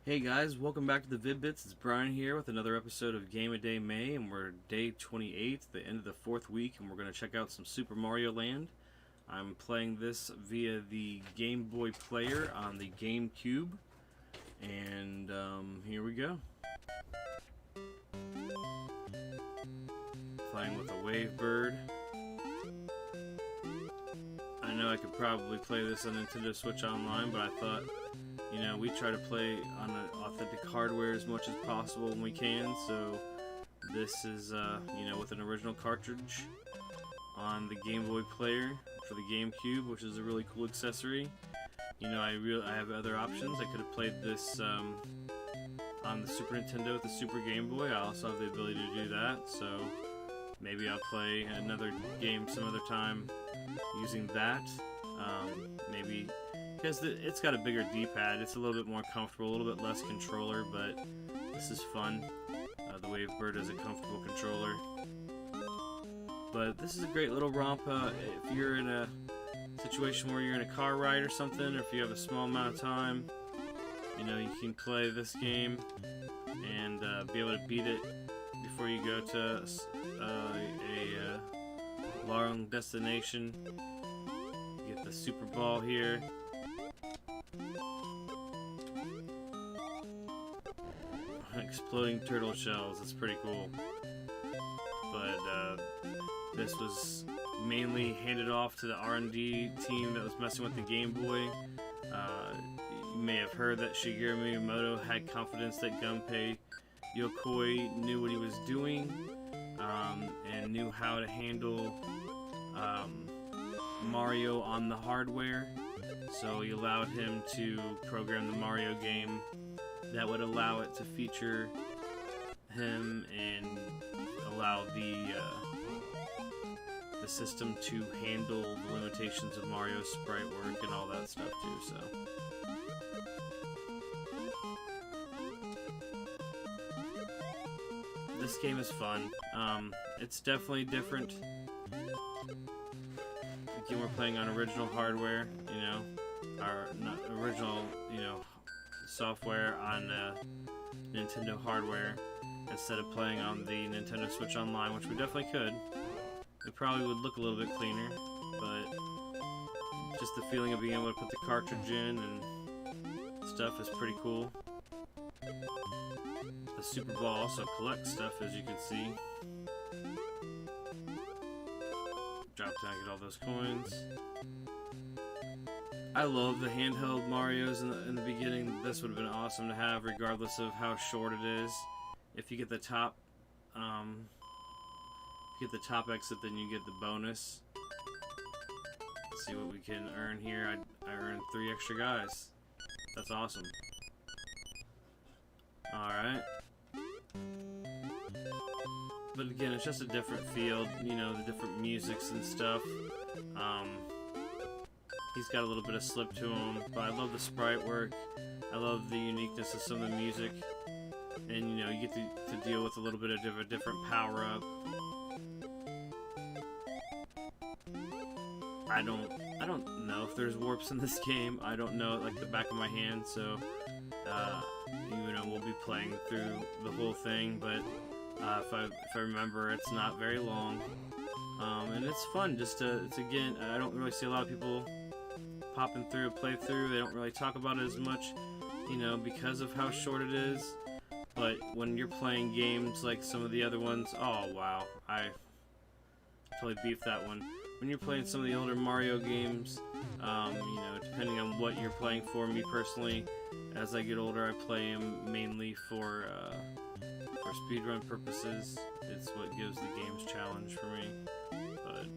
Hey guys, welcome back to the Vid-Bits. It's Brian here with another episode of Game of Day May, and we're day 28, the end of the 4th week, and we're going to check out some Super Mario Land. I'm playing this via the Game Boy Player on the GameCube, and here we go. Playing with a Wave Bird. I know I could probably play this on Nintendo Switch Online, but I thought, you know, we try to play on authentic hardware as much as possible when we can, so this is, you know, with an original cartridge on the Game Boy Player for the GameCube, which is a really cool accessory. You know, I have other options. I could have played this on the Super Nintendo with the Super Game Boy. I also have the ability to do that, so maybe I'll play another game some other time using that. Maybe because it's got a bigger D-pad, it's a little bit more comfortable, a little bit less controller, but this is fun. The Wave Bird is a comfortable controller. But this is a great little romp if you're in a situation where you're in a car ride or something, or if you have a small amount of time. You know, you can play this game and be able to beat it before you go to a long destination. You get the Super Ball here. Exploding turtle shells, it's pretty cool. But this was mainly handed off to the R&D team that was messing with the Game Boy. You may have heard that Shigeru Miyamoto had confidence that Gunpei Yokoi knew what he was doing and knew how to handle Mario on the hardware. So he allowed him to program the Mario game that would allow it to feature him and allow the system to handle the limitations of Mario's sprite work and all that stuff too. So this game is fun. It's definitely different. Again, we're playing on original hardware, you know, or not original, you know, software on Nintendo hardware instead of playing on the Nintendo Switch Online, which we definitely could. It probably would look a little bit cleaner, but just the feeling of being able to put the cartridge in and stuff is pretty cool. The Super Ball also collects stuff, as you can see. Drop down, get all those coins. I love the handheld Marios in the beginning. This would have been awesome to have, regardless of how short it is. If you get the top, exit, then you get the bonus. Let's see what we can earn here. I earned 3 extra guys. That's awesome. All right. But again, it's just a different field. You know, the different musics and stuff. He's got a little bit of slip to him, but I love the sprite work. I love the uniqueness of some of the music, and you know, you get to deal with a little bit of a different power up. I don't know if there's warps in this game. I don't know it like the back of my hand, so you know, we'll be playing through the whole thing. But if I remember, it's not very long, and it's fun. It's again, I don't really see a lot of people popping through a playthrough. They don't really talk about it as much, you know, because of how short it is. But when you're playing games like some of the other ones, oh wow, I totally beefed that one. When you're playing some of the older Mario games, you know, depending on what you're playing for, me personally, as I get older, I play them mainly for speedrun purposes. It's what gives the game's challenge for me. But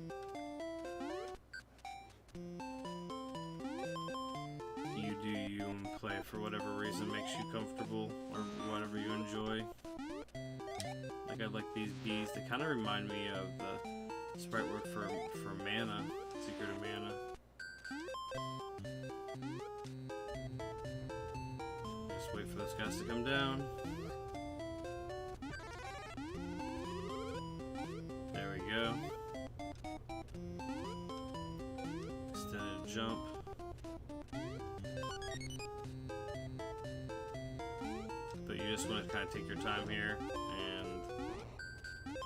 you do you and play for whatever reason makes you comfortable or whatever you enjoy. Like I like these bees. They kind of remind me of the sprite work for Mana, Secret of Mana. Just wait for those guys to come down. There we go. Extended jump. just want to kind of take your time here, and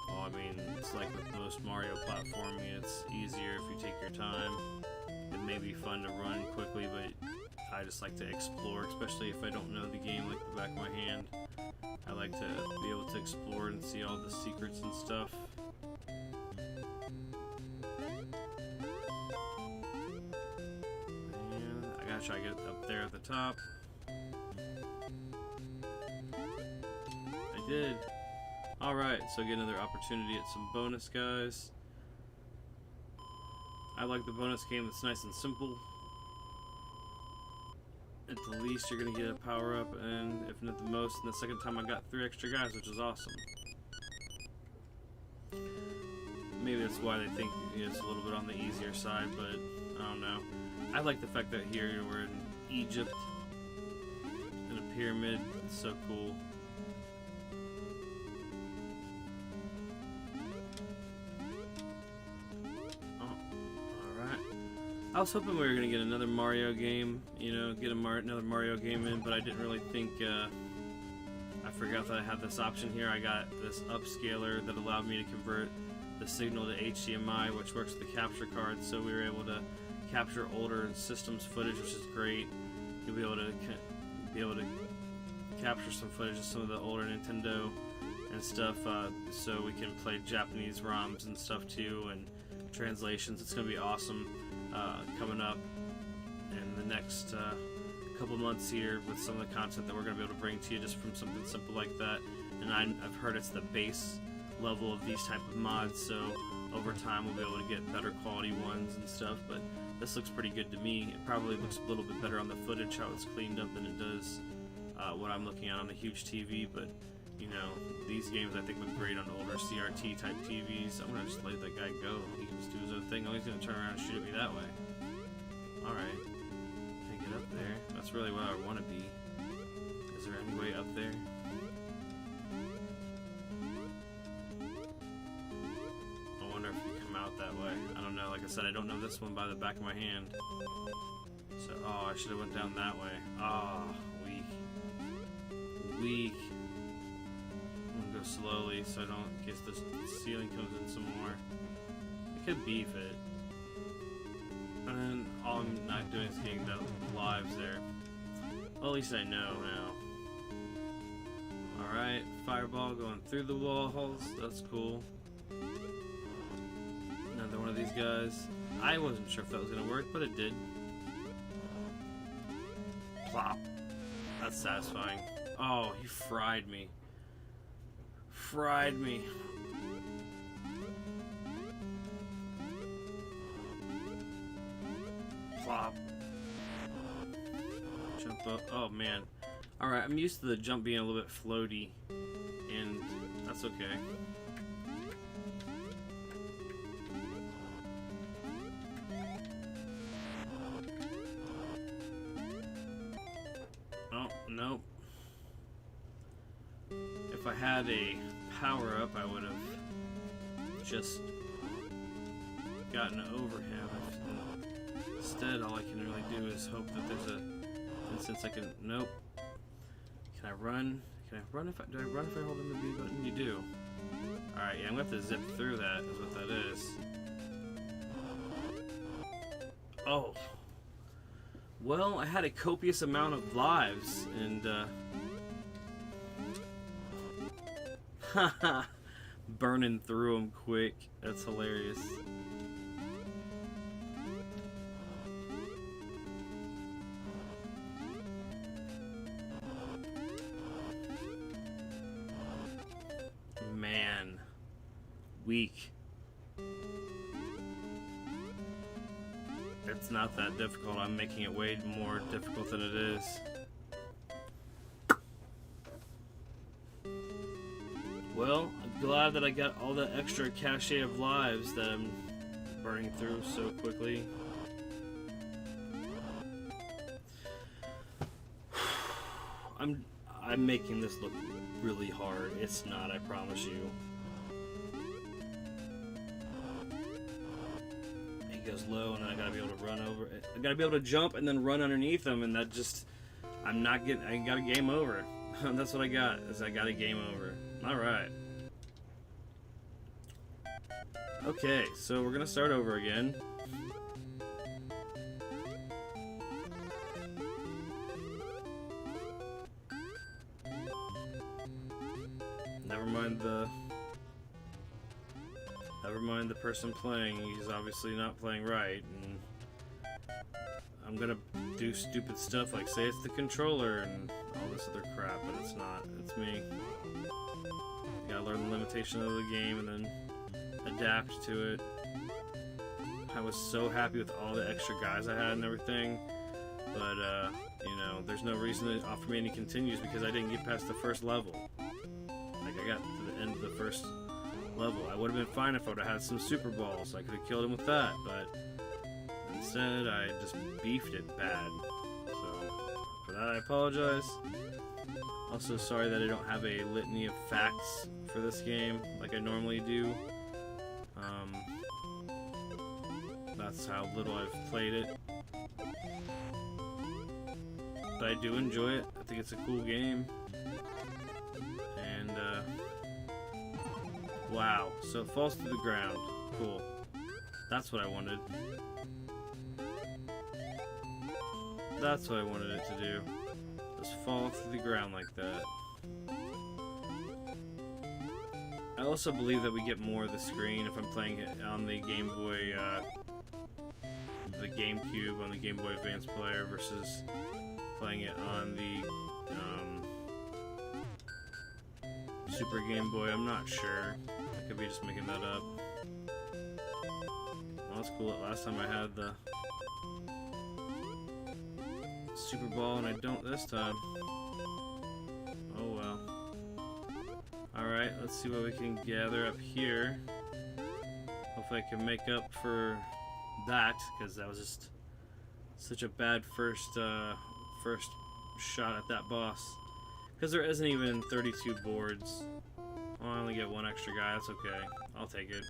well, I mean, it's like with most Mario platforming, it's easier if you take your time. It may be fun to run quickly, but I just like to explore, especially if I don't know the game like the back of my hand. I like to be able to explore and see all the secrets and stuff. And I gotta try to get up there at the top. I did. Alright, so get another opportunity at some bonus, guys. I like the bonus game that's nice and simple. At the least, you're gonna get a power up, and if not the most, and the second time I got 3 extra guys, which is awesome. Maybe that's why they think it's a little bit on the easier side, but I don't know. I like the fact that here we're in Egypt, in a pyramid. It's so cool. I was hoping we were going to get another Mario game, you know, get another Mario game in, but I didn't really think, I forgot that I had this option here. I got this upscaler that allowed me to convert the signal to HDMI, which works with the capture card, so we were able to capture older systems footage, which is great. You'll be able to capture some footage of some of the older Nintendo and stuff, so we can play Japanese ROMs and stuff too, and translations. It's going to be awesome. Coming up in the next couple months here with some of the content that we're going to be able to bring to you just from something simple like that. And I've heard it's the base level of these type of mods, so over time we'll be able to get better quality ones and stuff, but this looks pretty good to me. It probably looks a little bit better on the footage, how it's cleaned up, than it does what I'm looking at on a huge TV, but you know, these games I think look great on older CRT type TVs. I'm gonna just let that guy go. He can just do his own thing. Oh, he's gonna turn around and shoot at me that way. Alright. Can't get up there. That's really what I want to be. Is there any way up there? I wonder if you come out that way. I don't know. Like I said, I don't know this one by the back of my hand. So, oh, I should have went down that way. Ah, oh, weak. Weak. I'm gonna go slowly so I don't, in case the ceiling comes in some more. I could beef it. And then all I'm not doing is getting the lives there. Well, at least I know now. Alright, fireball going through the walls. That's cool. Another one of these guys. I wasn't sure if that was gonna work, but it did. Plop. That's satisfying. Oh, he fried me. Fried me. Plop. Jump up. Oh man. Alright, I'm used to the jump being a little bit floaty, and that's okay. Oh, nope. If I had a power-up, I would have just gotten over him. Instead, all I can really do is hope that there's a instance I can... Nope. Can I run? Can I run if I... Do I run if I hold in the B button? You do. Alright, yeah, I'm going to have to zip through that, is what that is. Oh. Well, I had a copious amount of lives, and, haha. Burning through them quick. That's hilarious. Man. Weak. It's not that difficult. I'm making it way more difficult than it is. Well, I'm glad that I got all the extra cachet of lives that I'm burning through so quickly. I'm making this look really hard. It's not, I promise you. He goes low, and then I gotta be able to run over it. I gotta be able to jump and then run underneath him, and that just... I got a game over. That's what I got, is I got a game over. Alright. Okay, so we're gonna start over again. Never mind the person playing, he's obviously not playing right, and I'm gonna do stupid stuff like say it's the controller and all this other crap, but it's not. It's me. You gotta learn the limitation of the game and then adapt to it. I was so happy with all the extra guys I had and everything, but you know, there's no reason to offer me any continues because I didn't get past the first level. Like, I got to the end of the first level. I would have been fine if I would have had some super balls. I could have killed him with that, but instead I just beefed it bad. So for that I apologize. Also sorry that I don't have a litany of facts for this game like I normally do. That's how little I've played it. But I do enjoy it. I think it's a cool game. And wow, so it falls to the ground. Cool. That's what I wanted. That's what I wanted it to do. Just fall to the ground like that. I also believe that we get more of the screen if I'm playing it on the Game Boy, the GameCube on the Game Boy Advance player versus playing it on the Super Game Boy. I'm not sure. I could be just making that up. Well, that's cool. Last time I had the Super Ball and I don't this time. Oh well. Alright, let's see what we can gather up here. Hopefully I can make up for that, because that was just such a bad first shot at that boss. Because there isn't even 32 boards. Well, I only get one extra guy, that's okay. I'll take it.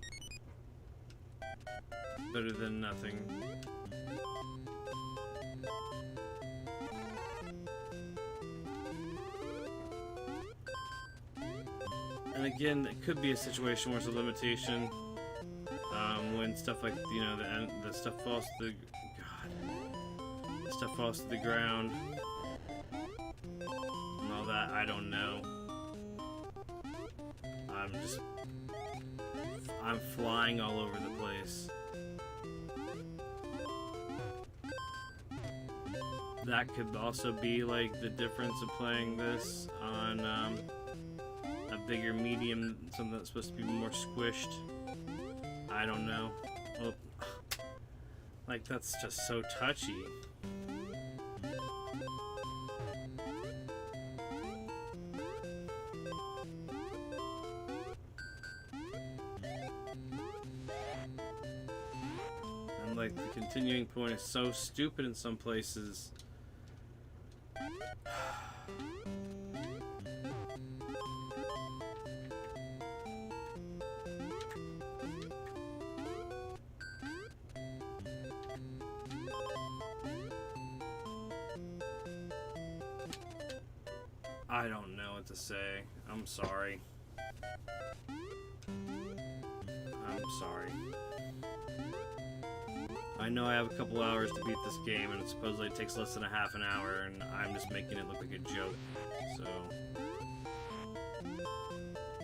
Better than nothing. And again, it could be a situation where it's a limitation. When stuff like, you know, the stuff falls to the... God. Stuff falls to the ground. And all that, I don't know. I'm flying all over the place. That could also be like the difference of playing this on a bigger medium, something that's supposed to be more squished. I don't know. Well, like, that's just so touchy. And like, the continuing point is so stupid in some places. I don't know what to say. I'm sorry. I'm sorry. I know I have a couple hours to beat this game, and it supposedly takes less than a half an hour, and I'm just making it look like a joke. So,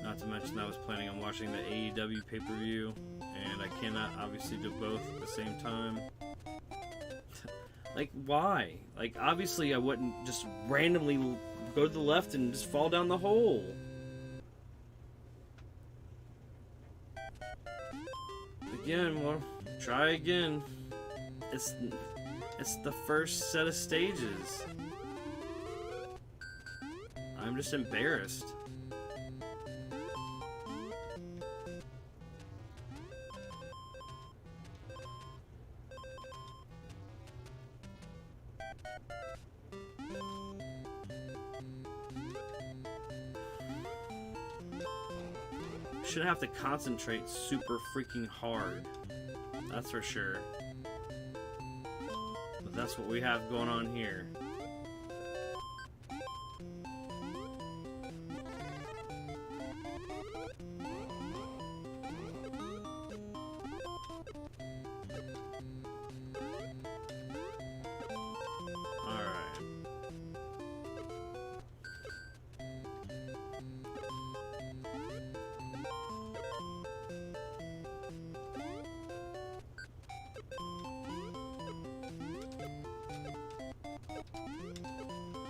not to mention I was planning on watching the AEW pay-per-view, and I cannot obviously do both at the same time. Like, why? Like, obviously I wouldn't just randomly go to the left and just fall down the hole. Again, well, try again. It's the first set of stages. I'm just embarrassed. Should have to concentrate super freaking hard. That's for sure. But that's what we have going on here.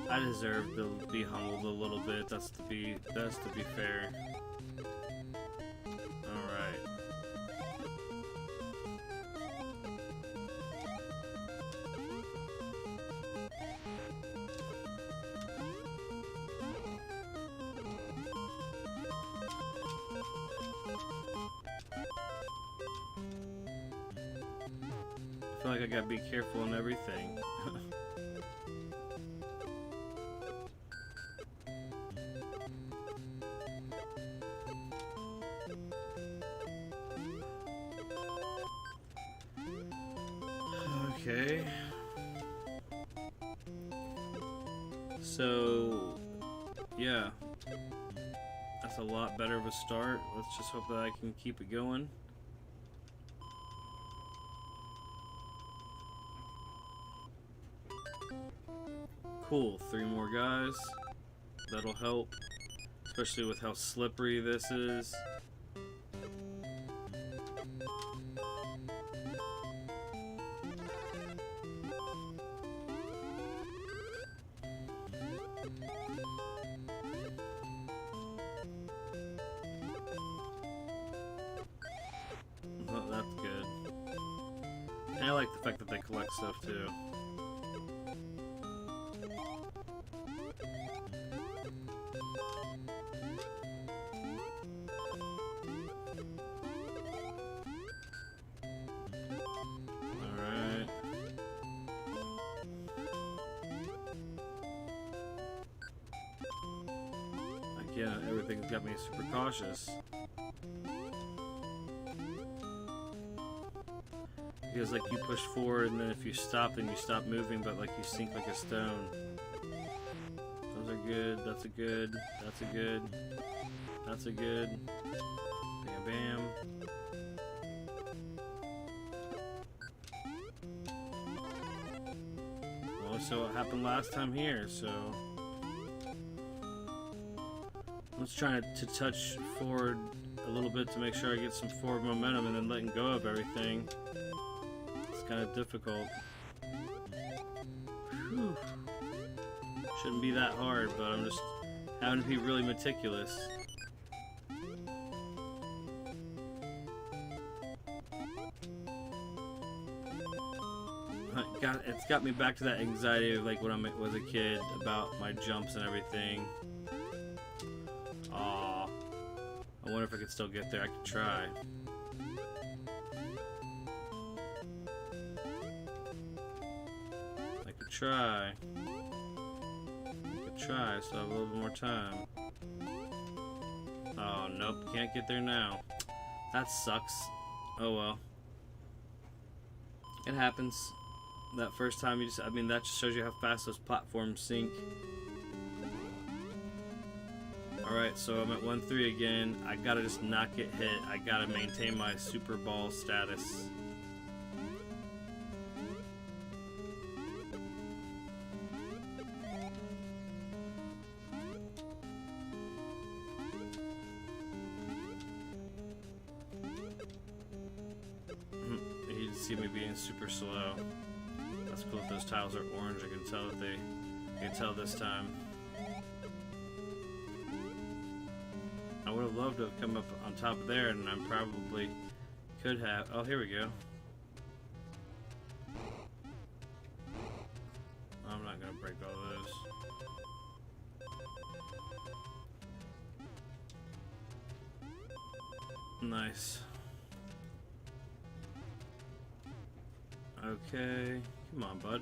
I deserve to be humbled a little bit. That's to be fair. Alright. I feel like I gotta be careful in everything. Okay. So, yeah. That's a lot better of a start. Let's just hope that I can keep it going. Cool, 3 more guys. That'll help, especially with how slippery this is. Oh, that's good. And I like the fact that they collect stuff too. Yeah, everything's got me super cautious. Because like you push forward and then if you stop then you stop moving, but like you sink like a stone. Those are good, that's a good, that's a good, that's a good. Bam bam. Well, so what happened last time here, so let's try to touch forward a little bit to make sure I get some forward momentum and then letting go of everything. It's kind of difficult. Whew. Shouldn't be that hard, but I'm just having to be really meticulous. It's got me back to that anxiety of like when I was a kid about my jumps and everything. Aw. I wonder if I could still get there. I could try. I could try. So I have a little bit more time. Oh, nope. Can't get there now. That sucks. Oh well. It happens. That first time I mean, that just shows you how fast those platforms sink. Alright, so I'm at 1-3 again. I gotta just not get hit. I gotta maintain my Super Ball status. You see me being super slow. That's cool if those tiles are orange. I can tell that I can tell this time. I would have loved to have come up on top of there, and I probably could have. Oh, here we go. I'm not gonna break all those. Nice. Okay. Come on, bud.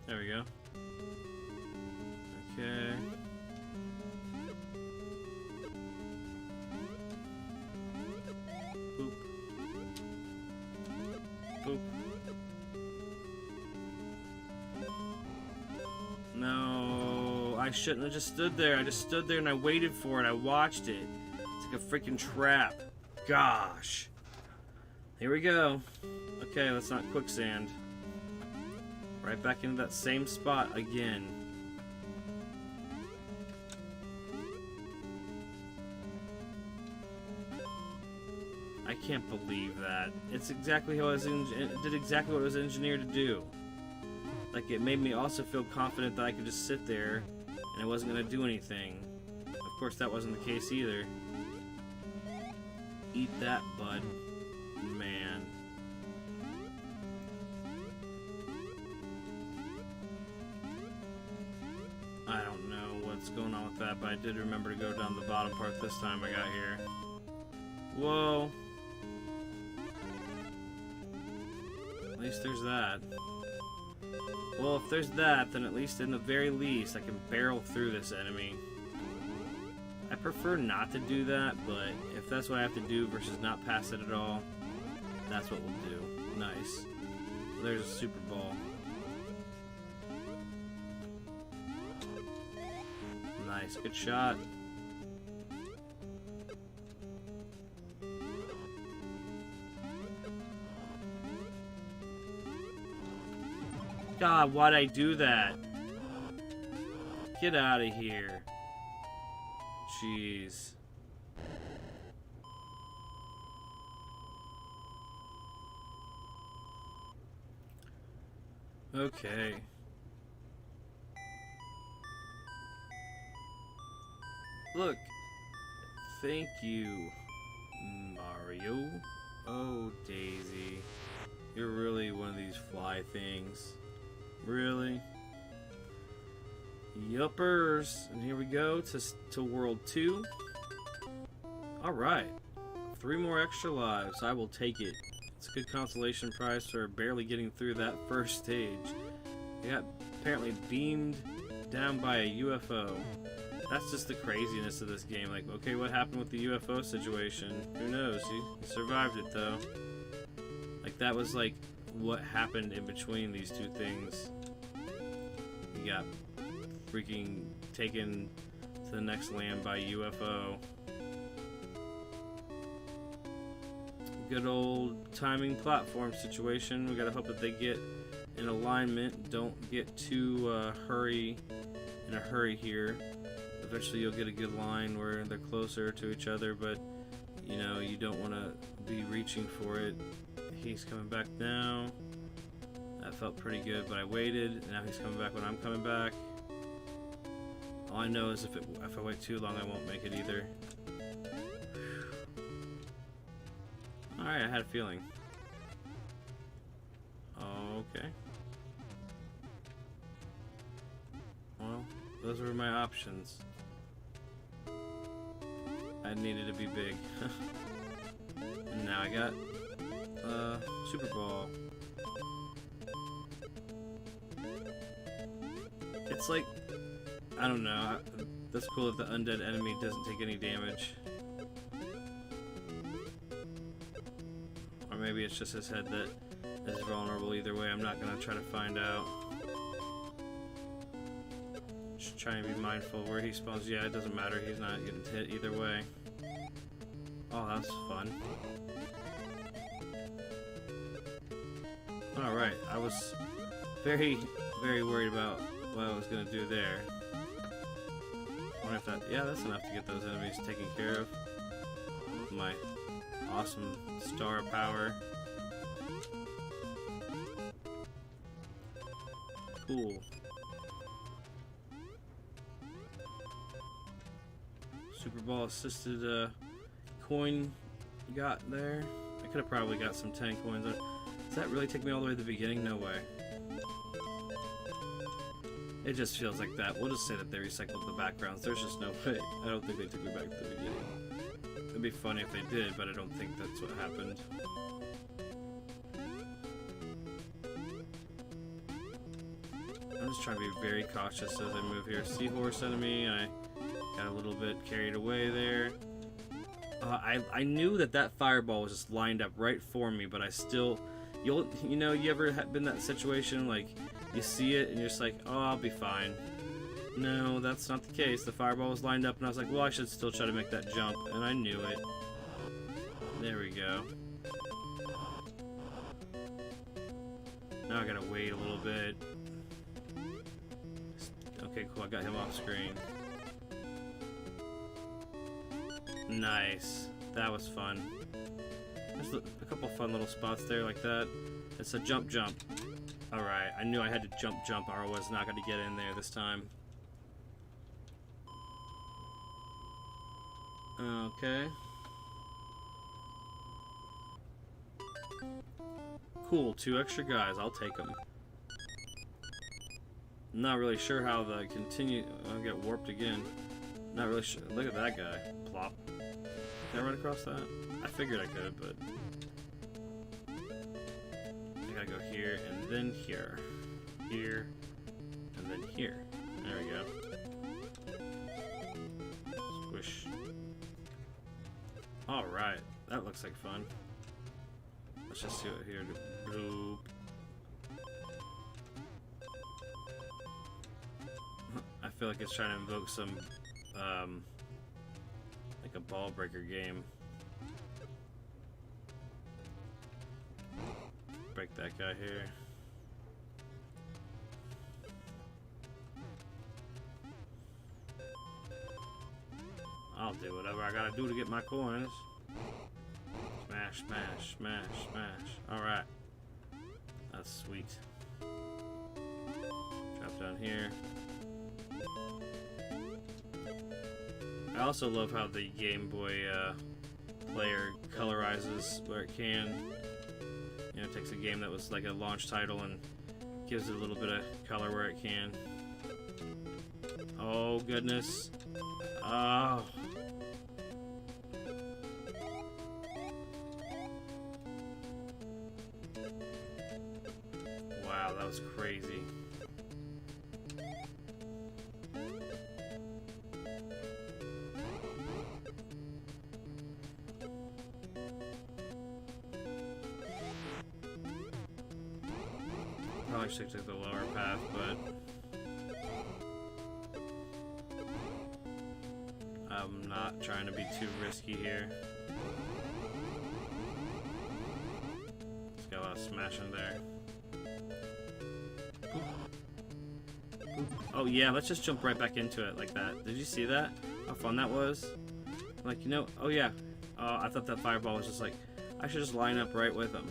There we go. Okay. Boop. Boop. No, I shouldn't have just stood there. I just stood there and I waited for it. I watched it. It's like a freaking trap. Gosh. Here we go. Okay, let's not quicksand. Right back into that same spot again. I can't believe that. It's exactly how it did exactly what it was engineered to do. like, it made me also feel confident that I could just sit there and it wasn't gonna do anything. Of course, that wasn't the case either. Eat that, bud. Man. I don't know what's going on with that, but I did remember to go down the bottom part this time I got here. Whoa. At least there's that. Well, if there's that, then at least in the very least, I can barrel through this enemy. I prefer not to do that, but if that's what I have to do versus not pass it at all, that's what we'll do. Nice. There's a Super Ball. Nice, good shot. God, why'd I do that? Get out of here. Jeez. Okay. Look. Thank you, Mario. Oh, Daisy. You're really one of these fly things. Really? Yuppers. And here we go to World 2. Alright. 3 more extra lives. I will take it. It's a good consolation prize for barely getting through that first stage. I got apparently beamed down by a UFO. That's just the craziness of this game. Like, okay, what happened with the UFO situation? Who knows? He survived it, though. Like, that was, like, what happened in between these two things. He got freaking taken to the next land by UFO. Good old timing platform situation. We gotta hope that they get in alignment. Don't get too in a hurry here. Eventually you'll get a good line where they're closer to each other, but you know, you don't want to be reaching for it. He's coming back now. That felt pretty good, but I waited, and now he's coming back when I'm coming back. All I know is if I wait too long, I won't make it either. Alright, I had a feeling. Okay. Well, those were my options. I needed to be big. And now I got Super Ball. It's like, I don't know, that's cool that the undead enemy doesn't take any damage. Or maybe it's just his head that is vulnerable. Either way, I'm not gonna try to find out. Just try and be mindful where he spawns. Yeah, it doesn't matter, he's not getting hit either way. Oh, that's fun. Alright, I was very, very worried about what I was gonna do there. I wonder if that, yeah, that's enough to get those enemies taken care of. My awesome star power. Cool. Super Ball assisted coin you got there. I could have probably got some 10 coins. Does that really take me all the way to the beginning? No way. It just feels like that. We'll just say that they recycled the backgrounds. There's just no way. I don't think they took me back to the beginning. It'd be funny if they did, but I don't think that's what happened. I'm just trying to be very cautious as I move here. Seahorse enemy, I got a little bit carried away there. I knew that fireball was just lined up right for me, but I still, you know, you ever been in that situation, like, you see it and you're just like, oh, I'll be fine. No, that's not the case. The fireball was lined up and I was like, well, I should still try to make that jump, and I knew it. There we go. Now I gotta wait a little bit. Okay, cool, I got him off screen. Nice. That was fun. There's a couple fun little spots there like that. It's a jump. Alright, I knew I had to jump, or I was not going to get in there this time. Okay. Cool, 2 extra guys, I'll take them. Not really sure how the I'll get warped again. Not really sure. Look at that guy. Plop. Can I run across that? I figured I could, but... I gotta go here, and then here. Here, and then here. There we go. Squish. Alright, that looks like fun. Let's just see what here. Bloop. I feel like it's trying to invoke some, like a ball breaker game. Break that guy here. I'll do whatever I gotta do to get my coins. Smash, smash, smash, smash. Alright. That's sweet. Drop down here. I also love how the Game Boy player colorizes where it can. You know, it takes a game that was like a launch title and gives it a little bit of color where it can. Oh, goodness. Oh. Wow, that was crazy. Probably should take the lower path, but I'm not trying to be too risky here. It's got a lot of smashing there. Oh yeah, let's just jump right back into it like that. Did you see that? How fun that was? Like, you know, oh yeah. I thought that fireball was just like, I should just line up right with him.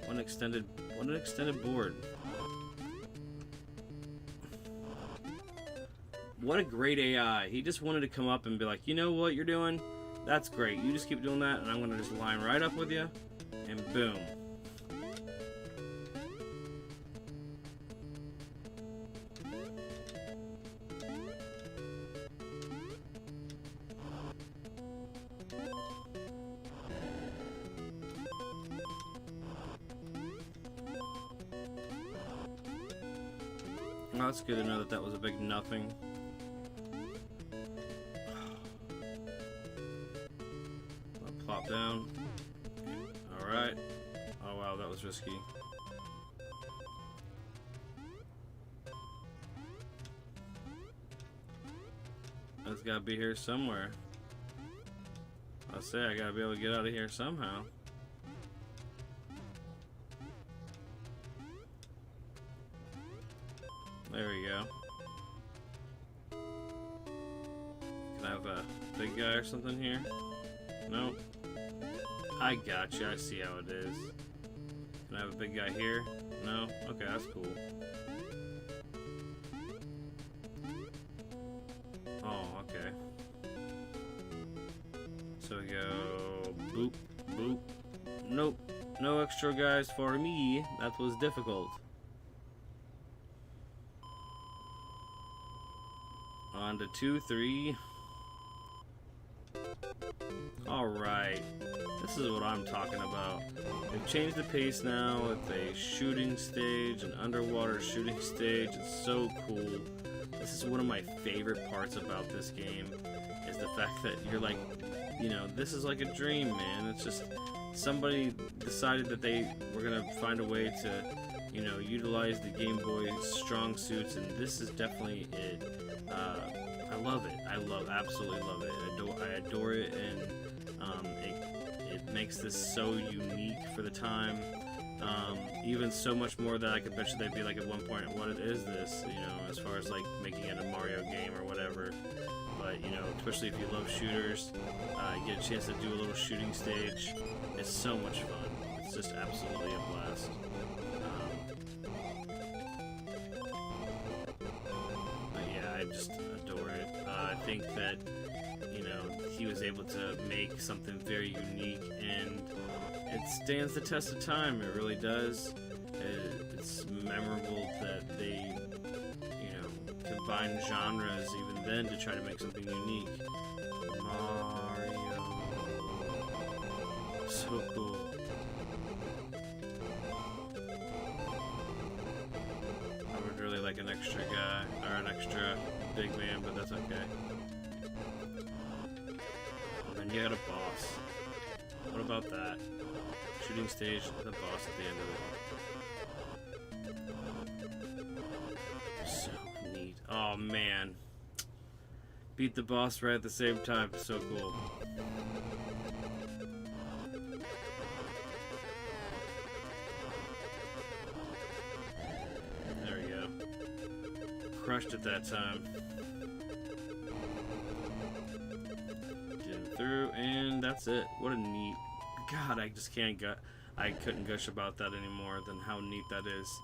What an extended board. What a great AI. He just wanted to come up and be like, you know what you're doing? That's great. You just keep doing that, and I'm going to just line right up with you, and boom. Well, that's good to know that that was a big nothing. I'll plop down. Alright. Oh wow, that was risky. That's gotta be here somewhere. I'll say I gotta be able to get out of here somehow. There we go. Can I have a big guy or something here? Nope. I gotcha. I see how it is. Can I have a big guy here? No? Okay, that's cool. Oh, okay. So we go boop, boop. Nope. No extra guys for me. That was difficult. On to 2, 3. Alright. This is what I'm talking about. They've changed the pace now with a shooting stage, an underwater shooting stage. It's so cool. This is one of my favorite parts about this game, is the fact that you're like, you know, this is like a dream, man. It's just somebody decided that they were gonna find a way to, you know, utilize the Game Boy's strong suits, and this is definitely it. I love it. Absolutely love it. I adore it, and it makes this so unique for the time. Even so much more that I could bet you they'd be like at one point, what is this? You know, as far as like making it a Mario game or whatever. But you know, especially if you love shooters, you get a chance to do a little shooting stage. It's so much fun. It's just absolutely a blast. But yeah, I just adore it. I think that, you know, he was able to make something very unique, and it stands the test of time. It really does. It's memorable that they, you know, combine genres even then to try to make something unique. Mario. So cool. I would really like an extra guy, or an extra big man, but that's okay. And then you got a boss. What about that? Shooting stage, the boss at the end of it. So neat. Oh man. Beat the boss right at the same time. So cool. There we go. Crushed it that time. Get through, and that's it. What a neat. God, I just can't I couldn't gush about that anymore than how neat that is.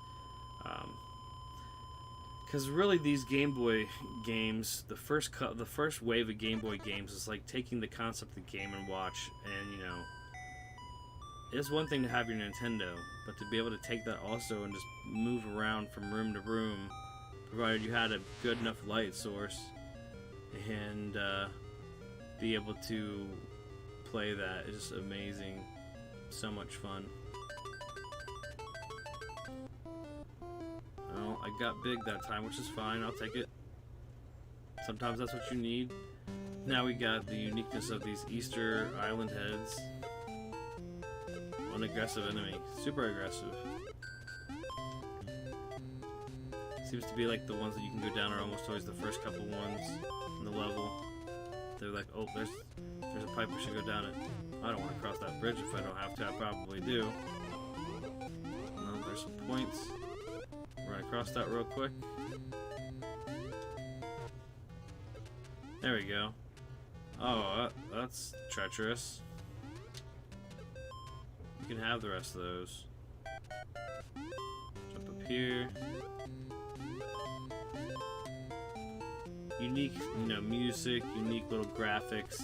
Because really, these Game Boy games, the first wave of Game Boy games is like taking the concept of Game & Watch, and you know, it's one thing to have your Nintendo, but to be able to take that also and just move around from room to room, provided you had a good enough light source, and be able to play that is just amazing. So much fun. Well, I got big that time, which is fine. I'll take it. Sometimes that's what you need. Now we got the uniqueness of these Easter Island heads. One aggressive enemy. Super aggressive. Seems to be like the ones that you can go down are almost always the first couple ones in the level. They're like, oh, there's a pipe, we should go down it. I don't want to cross that bridge if I don't have to. I probably do. No, there's some points. We're gonna cross that real quick. There we go. Oh, that's treacherous. You can have the rest of those. Jump up here. Unique, you know, music, unique little graphics.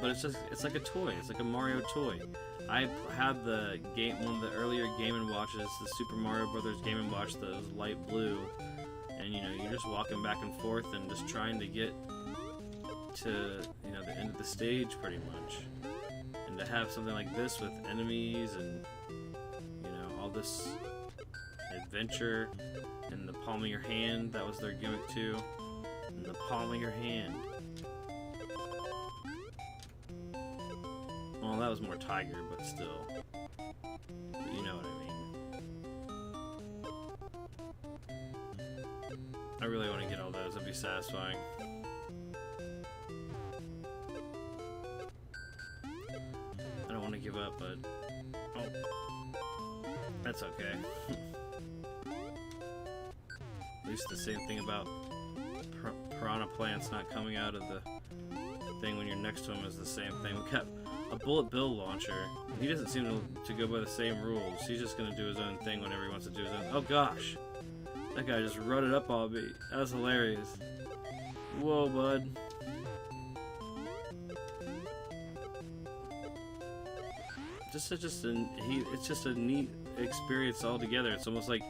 But it's like a toy. It's like a Mario toy. I had the one of the earlier Game & Watches, the Super Mario Brothers Game & Watch that was light blue, and you know, you're just walking back and forth and just trying to get to, you know, the end of the stage pretty much. And to have something like this with enemies and, you know, all this adventure in the palm of your hand, that was their gimmick too. In the palm of your hand. Well, that was more Tiger, but still. But you know what I mean. I really want to get all those. That'd be satisfying. I don't want to give up, but... Oh. That's okay. At least the same thing about piranha plants not coming out of the thing when you're next to him is the same thing. We got a Bullet Bill launcher. He doesn't seem to go by the same rules. He's just gonna do his own thing whenever he wants to do his own. Oh gosh, that guy just rutted up all me. That was hilarious. Whoa, bud. It's just a neat experience altogether. It's almost like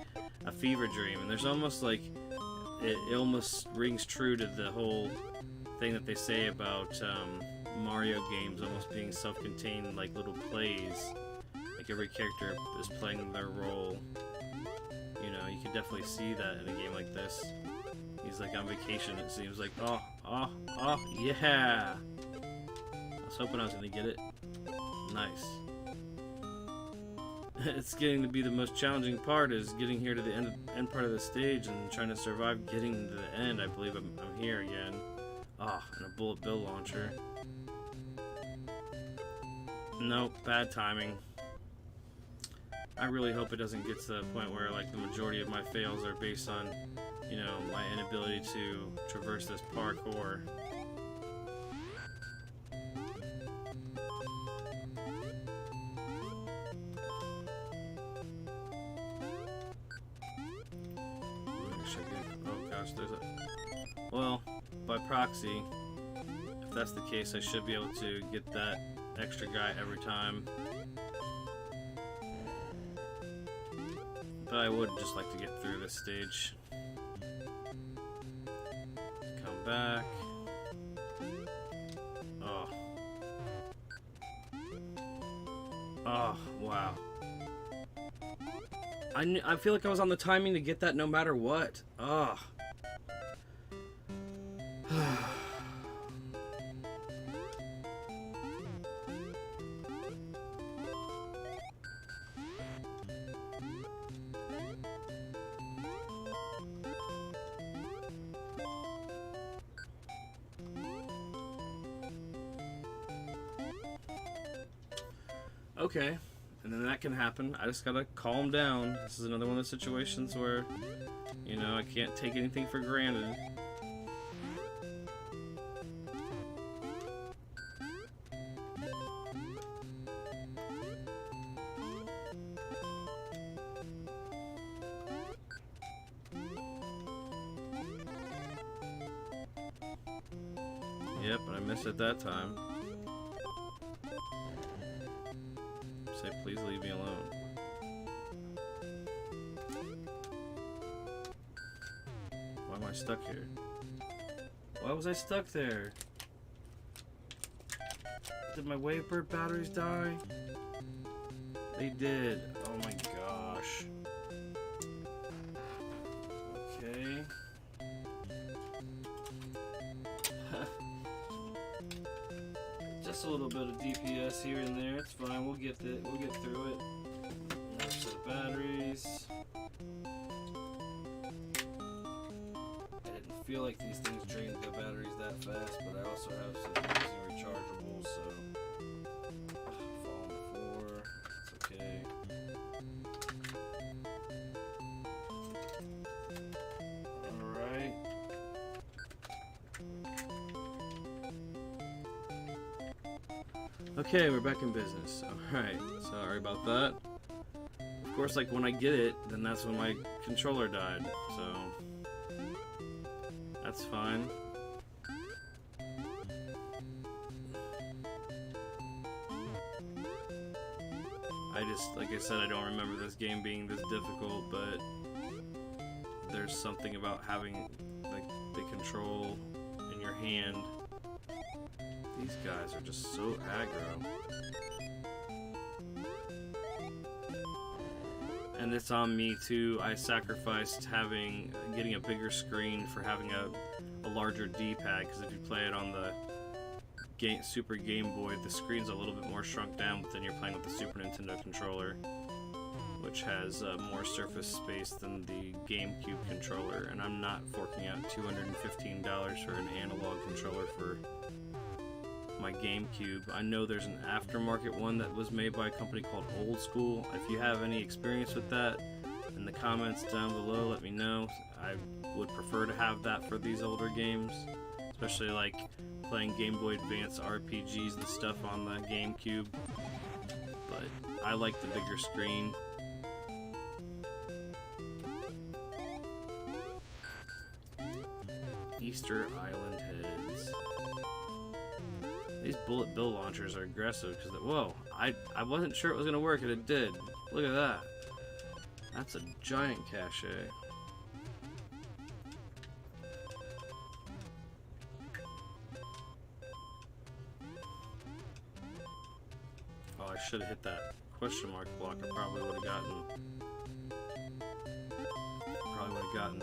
a fever dream, and there's almost like it almost rings true to the whole thing that they say about Mario games almost being self-contained, like little plays. Like every character is playing their role. You know, you can definitely see that in a game like this. He's like on vacation, it seems like. Oh, yeah! I was hoping I was gonna get it. Nice. It's getting to be the most challenging part, is getting here to the end part of the stage and trying to survive getting to the end. I believe I'm here again. Ah, and a Bullet Bill launcher. Nope, bad timing. I really hope it doesn't get to the point where like the majority of my fails are based on, you know, my inability to traverse this parkour. Oh gosh, there's a... Well, by proxy, if that's the case, I should be able to get that extra guy every time. But I would just like to get through this stage. Come back. Oh. Oh, wow. I feel like I was on the timing to get that no matter what. Oh. Okay, and then that can happen. I just gotta calm down. This is another one of those situations where, you know, I can't take anything for granted. Yep, but I missed it that time. Say, please leave me alone. Why am I stuck here? Why was I stuck there? Did my Wavebird batteries die? They did. Oh my gosh. Okay. Just a little bit of DPS here and there. It's fine. We'll get through it. Another set of batteries. I didn't feel like these things drained the batteries that fast, but I also have some easy rechargeables, so fall on the floor. It's okay. Alright. Okay, we're back in business. Alright, sorry about that. Of course, like, when I get it, then that's when my controller died, so... That's fine. Like I said, I don't remember this game being this difficult, but... There's something about having, like, the control in your hand. These guys are just so aggro. And it's on me too. I sacrificed getting a bigger screen for having a larger D-pad, because if you play it on the Super Game Boy, the screen's a little bit more shrunk down than you're playing with the Super Nintendo controller, which has more surface space than the GameCube controller, and I'm not forking out $215 for an analog controller for my GameCube. I know there's an aftermarket one that was made by a company called Old School. If you have any experience with that, in the comments down below, let me know. I would prefer to have that for these older games, especially like playing Game Boy Advance RPGs and stuff on the GameCube. But I like the bigger screen. Easter Island heads. These bullet bill launchers are aggressive because, whoa, I wasn't sure it was going to work and it did. Look at that. That's a giant cache. Oh, I should have hit that question mark block. I probably would have gotten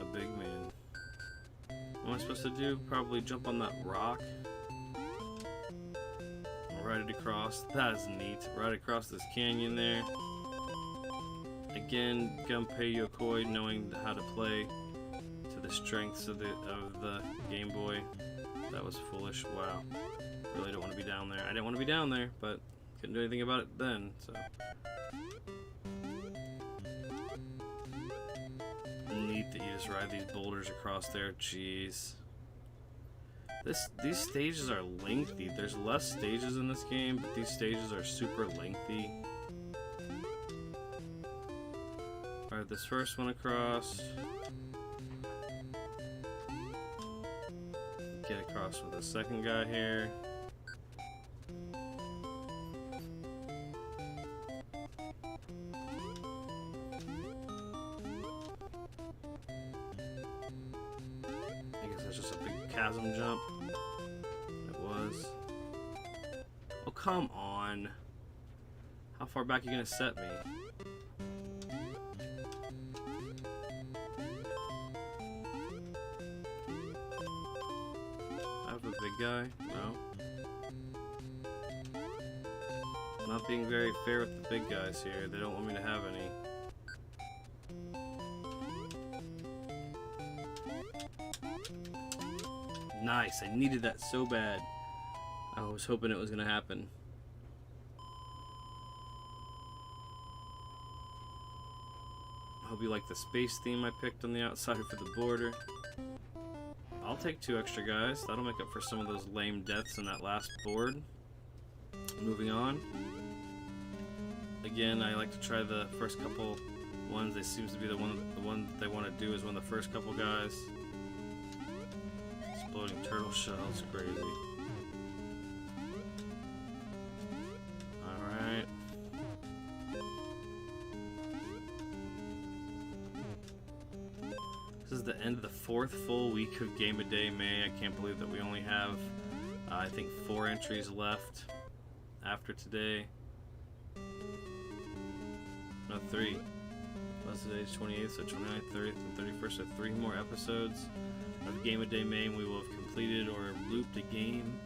a big man. What am I supposed to do? Probably jump on that rock. Ride it across. That is neat. Right across this canyon there. Again, Gunpei Yokoi, knowing how to play to the strengths of the Game Boy. That was foolish. Wow. Really don't want to be down there. I didn't want to be down there, but couldn't do anything about it then, so. Neat that you just ride these boulders across there. Jeez. These stages are lengthy. There's less stages in this game, but these stages are super lengthy. Alright, this first one across. Get across with the second guy here. I guess that's just a big chasm jump. It was. Oh, come on. How far back are you gonna set me? I have a big guy? No. Not being very fair with the big guys here. They don't want me to have any. Nice, I needed that so bad. I was hoping it was gonna happen. I hope you like the space theme I picked on the outside for the border. I'll take 2 extra guys. That'll make up for some of those lame deaths in that last board. Moving on. Again, I like to try the first couple ones. They seems to be the one that they want to do is one of the first couple guys. Exploding turtle shells, crazy. Alright. This is the end of the 4th full week of Game of Day May. I can't believe that we only have, I think, 4 entries left after today. No, 3. Plus today's 28th, so 29th, 30th, and 31st. So 3 more episodes of Game of Day May, and we will have completed or looped a game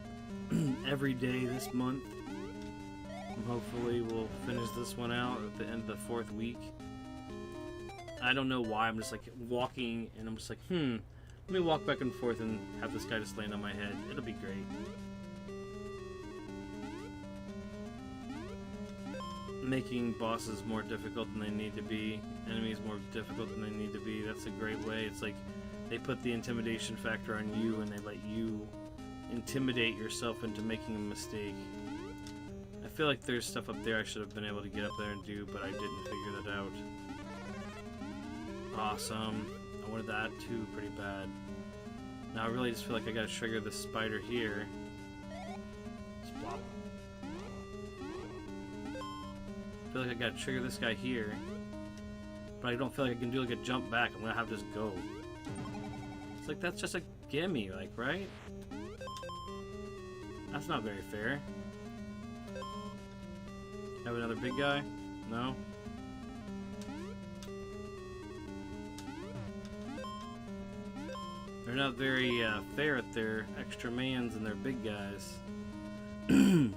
every day this month. And hopefully we'll finish this one out at the end of the 4th week. I don't know why, I'm just like walking and I'm just like, let me walk back and forth and have this guy just land on my head. It'll be great. Making bosses more difficult than they need to be, enemies more difficult than they need to be, that's a great way. It's like they put the intimidation factor on you and they let you intimidate yourself into making a mistake. I feel like there's stuff up there I should have been able to get up there and do, but I didn't figure that out. Awesome. I wanted that too pretty bad. Now I really just feel like I gotta trigger this spider here. Splop. I feel like I gotta trigger this guy here, but I don't feel like I can do like a jump back. I'm gonna have to just go. It's like that's just a gimme, like, right? That's not very fair. Have another big guy? No? They're not very fair at their extra mans and their big guys. And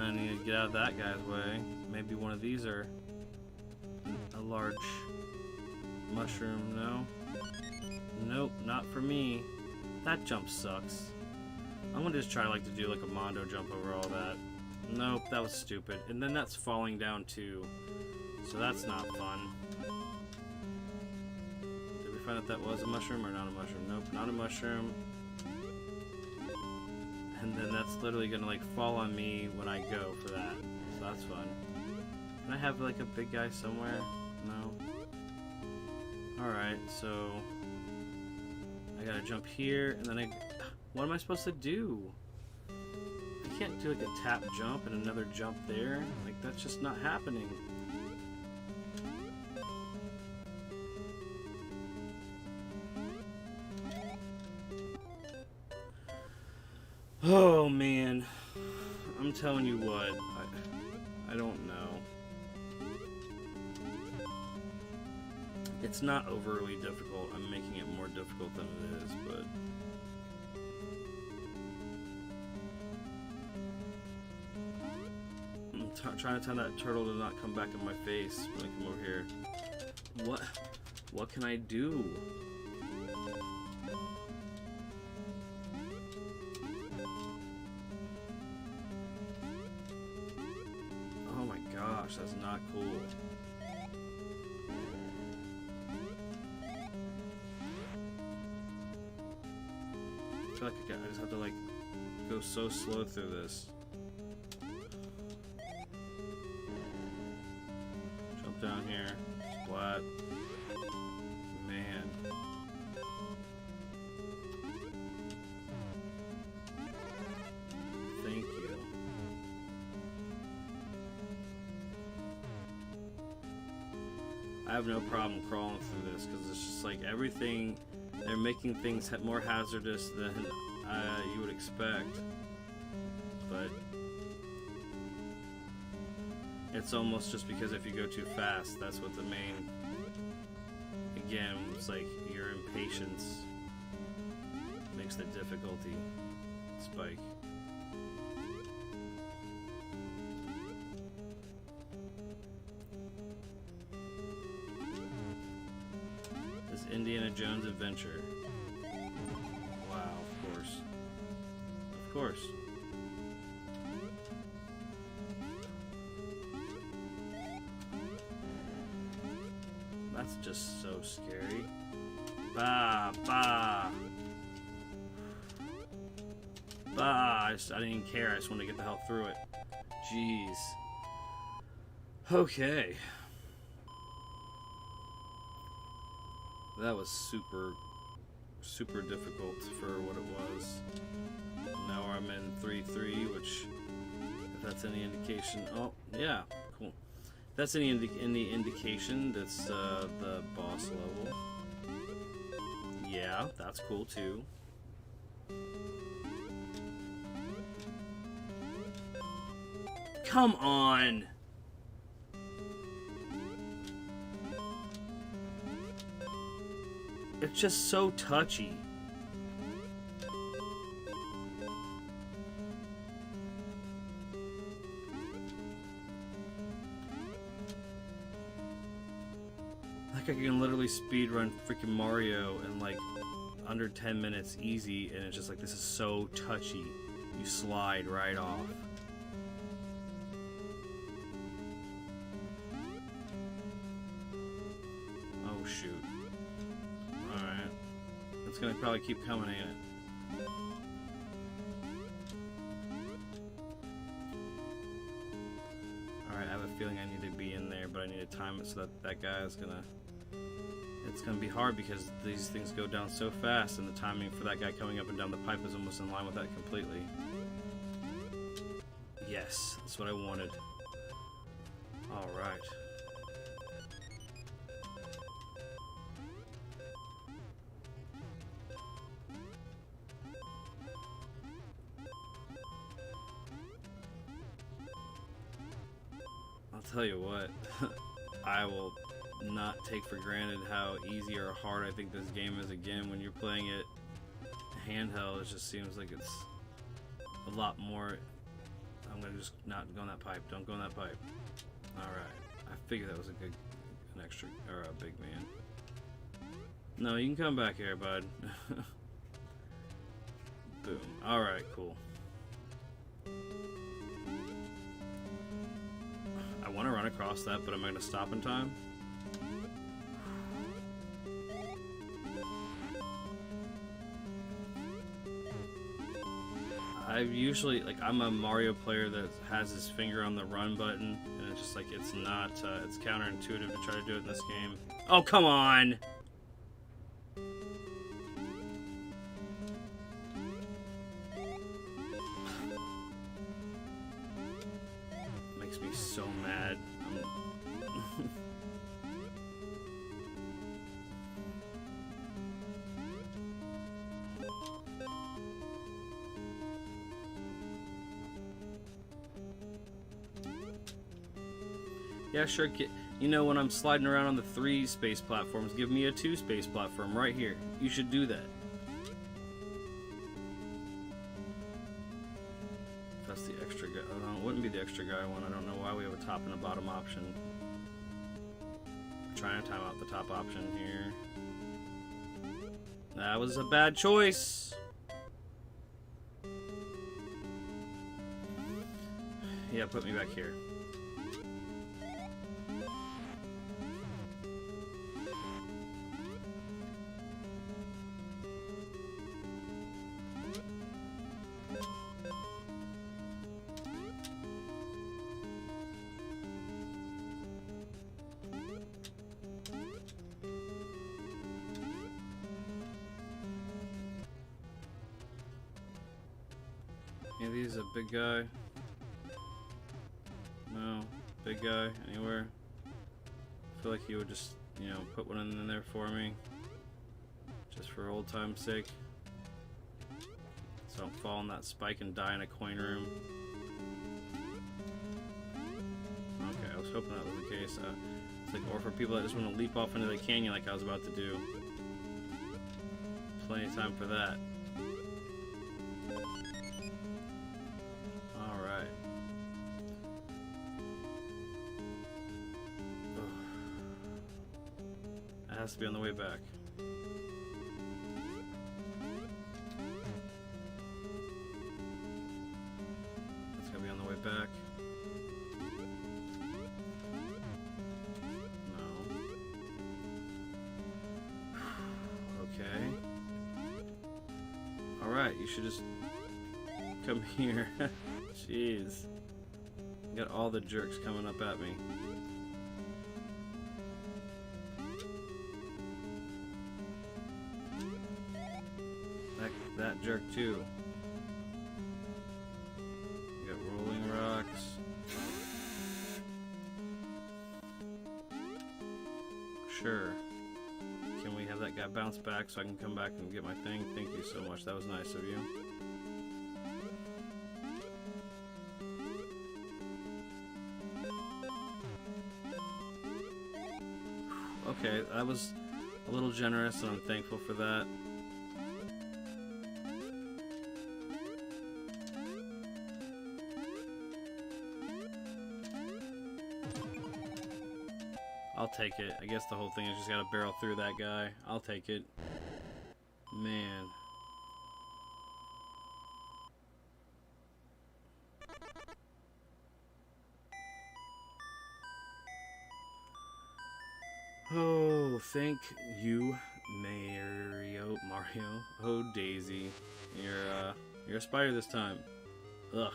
I need to get out of that guy's way. Maybe one of these are a large mushroom. No? Nope, not for me. That jump sucks. I'm gonna just try like to do like a Mondo jump over all that. Nope, that was stupid. And then that's falling down too. So that's not fun. Did we find out that was a mushroom or not a mushroom? Nope, not a mushroom. And then that's literally gonna like fall on me when I go for that. So that's fun. Can I have like a big guy somewhere? No. Alright, so I gotta jump here and then what am I supposed to do? I can't do like a tap jump and another jump there. Like that's just not happening. Oh man, I'm telling you what, I don't know. It's not overly difficult. I'm making it more difficult than it is, but I'm trying to tell that turtle to not come back in my face when I come over here. What can I do? gosh, that's not cool. I feel like I just have to like go so slow through this. Jump down here, splat. Man. Thank you. I have no problem crawling through this because it's just like everything. They're making things more hazardous than you would expect, but it's almost just because if you go too fast, that's what the main. Again, it's like your impatience makes the difficulty spike. This Indiana Jones adventure. Wow, of course. Of course. That's just so scary. Bah, bah. Bah, I didn't even care. I just wanted to get the hell through it. Jeez. Okay. That was super difficult for what it was. Now I'm in 3-3, which, if that's any indication... Oh, yeah, cool. If that's any indication, that's the boss level. Yeah, that's cool too. Come on! It's just so touchy. Like I can literally speedrun freaking Mario in like under 10 minutes easy, and it's just like, this is so touchy. You slide right off. Oh shoot. Alright. It's gonna probably keep coming, ain't it? Alright, I have a feeling I need to be in there, but I need to time it so that that guy is gonna... It's gonna be hard because these things go down so fast, and the timing for that guy coming up and down the pipe is almost in line with that completely. Yes, that's what I wanted. Alright. I'll tell you what, I will not take for granted how easy or hard I think this game is again. When you're playing it handheld, it just seems like it's a lot more. I'm gonna just not go in that pipe. Don't go in that pipe. Alright. I figured that was an extra, or a big man. No, you can come back here, bud. Boom. Alright, cool. I want to run across that, but am I going to stop in time? I usually, like, I'm a Mario player that has his finger on the run button, and it's just like, it's not, it's counterintuitive to try to do it in this game. Oh, come on! Makes me so mad. Yeah, sure. You know, when I'm sliding around on the 3 space platforms, give me a 2 space platform right here. You should do that. That's the extra guy. Oh, no, it wouldn't be the extra guy one. I don't know why we have a top and a bottom option. I'm trying to time out the top option here. That was a bad choice. Yeah, put me back here. Any of these a big guy? No. Big guy anywhere? I feel like he would just, you know, put one in there for me. Just for old time's sake. So I don't fall in that spike and die in a coin room. Okay, I was hoping that was the case. It's like, or for people that just want to leap off into the canyon like I was about to do. Plenty of time for that. Alright. That has to be on the way back. That's gotta be on the way back. No. Okay. Alright, you should just come here. Jeez. Got all the jerks coming up at me. That jerk too. You got rolling rocks. Sure. Can we have that guy bounce back so I can come back and get my thing? Thank you so much. That was nice of you. Okay, that was a little generous and I'm thankful for that. I'll take it. I guess the whole thing is just gotta barrel through that guy. I'll take it. Man. Oh, thank you, Mario. Oh, Daisy. You're a spider this time. Ugh.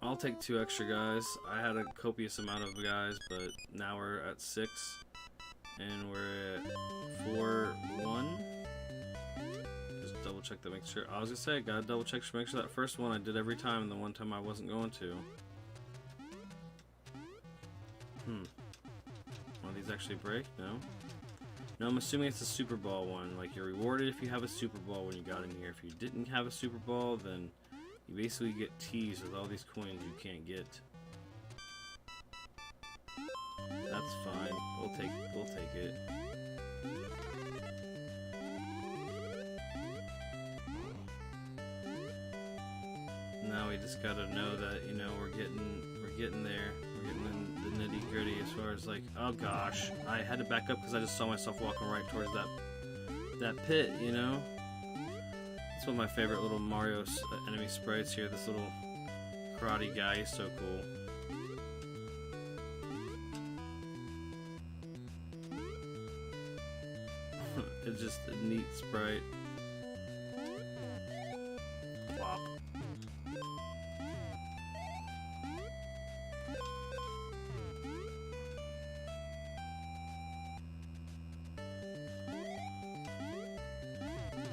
I'll take 2 extra guys. I had a copious amount of guys, but now we're at 6. And we're at 4-1. Just double check to make sure. I was gonna say, gotta double check to make sure that first one I did every time, and the one time I wasn't going to. One of these actually break? No? No, I'm assuming it's a Super Ball one. Like, you're rewarded if you have a Super Ball when you got in here. If you didn't have a Super Ball, then you basically get teased with all these coins you can't get. That's fine. We'll take it. Now we just gotta know that, you know, we're getting there. We're getting in the nitty gritty as far as like, oh gosh, I had to back up because I just saw myself walking right towards that pit, you know. That's one of my favorite little Mario enemy sprites here. This little karate guy is so cool. It's just a neat sprite. Plop.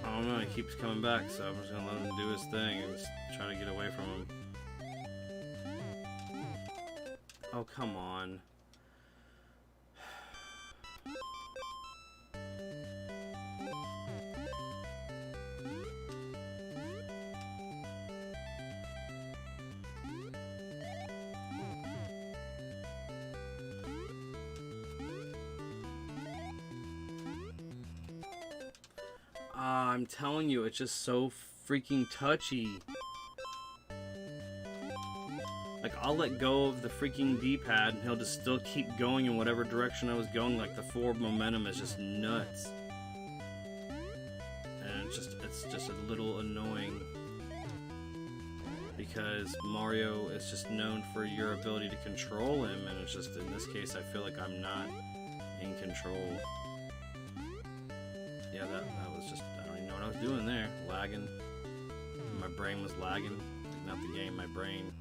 I don't know, he keeps coming back, so I'm just gonna let him do his thing and just try to get away from him. Oh, come on. I'm telling you, it's just so freaking touchy. Like, I'll let go of the freaking D-pad and he'll just still keep going in whatever direction I was going. Like, the forward momentum is just nuts. And it's just a little annoying. Because Mario is just known for your ability to control him, and it's just, in this case, I feel like I'm not in control. Yeah, that was just, I don't even know what I was doing there. Lagging. My brain was lagging. Not the game, my brain.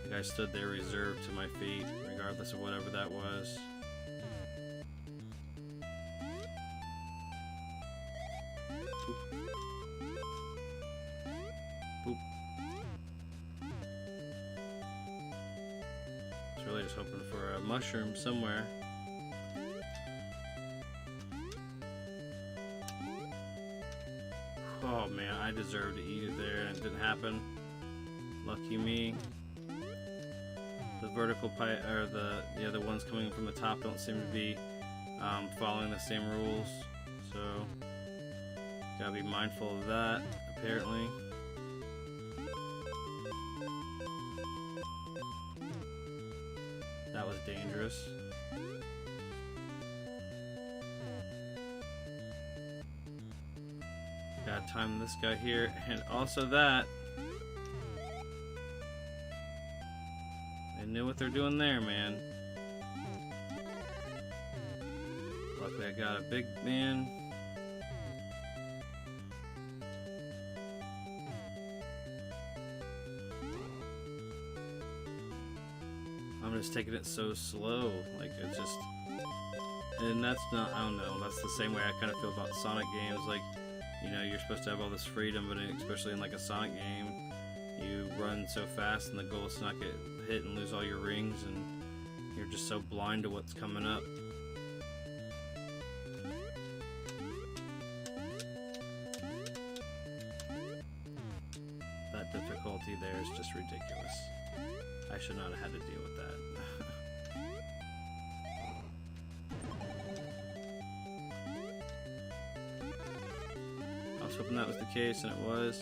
The guy stood there reserved to my feet. regardless of whatever that was. Boop. I was really just hoping for a mushroom somewhere. Oh man, I deserved to eat it there and it didn't happen. Lucky me. The vertical pipe, or the other ones coming from the top don't seem to be following the same rules, so gotta be mindful of that, apparently. That was dangerous. Gotta time this guy here, and also that. They knew what they're doing there, man. Luckily I got a big man. I'm just taking it so slow, like it's just, and that's not, I don't know, that's the same way I kind of feel about Sonic games. Like, you know, you're supposed to have all this freedom, but especially in like a Sonic game, you run so fast and the goal is to not get hit and lose all your rings, and you're just so blind to what's coming up. That difficulty there is just ridiculous. I should not have had to deal with that. I was hoping that was the case, and it was.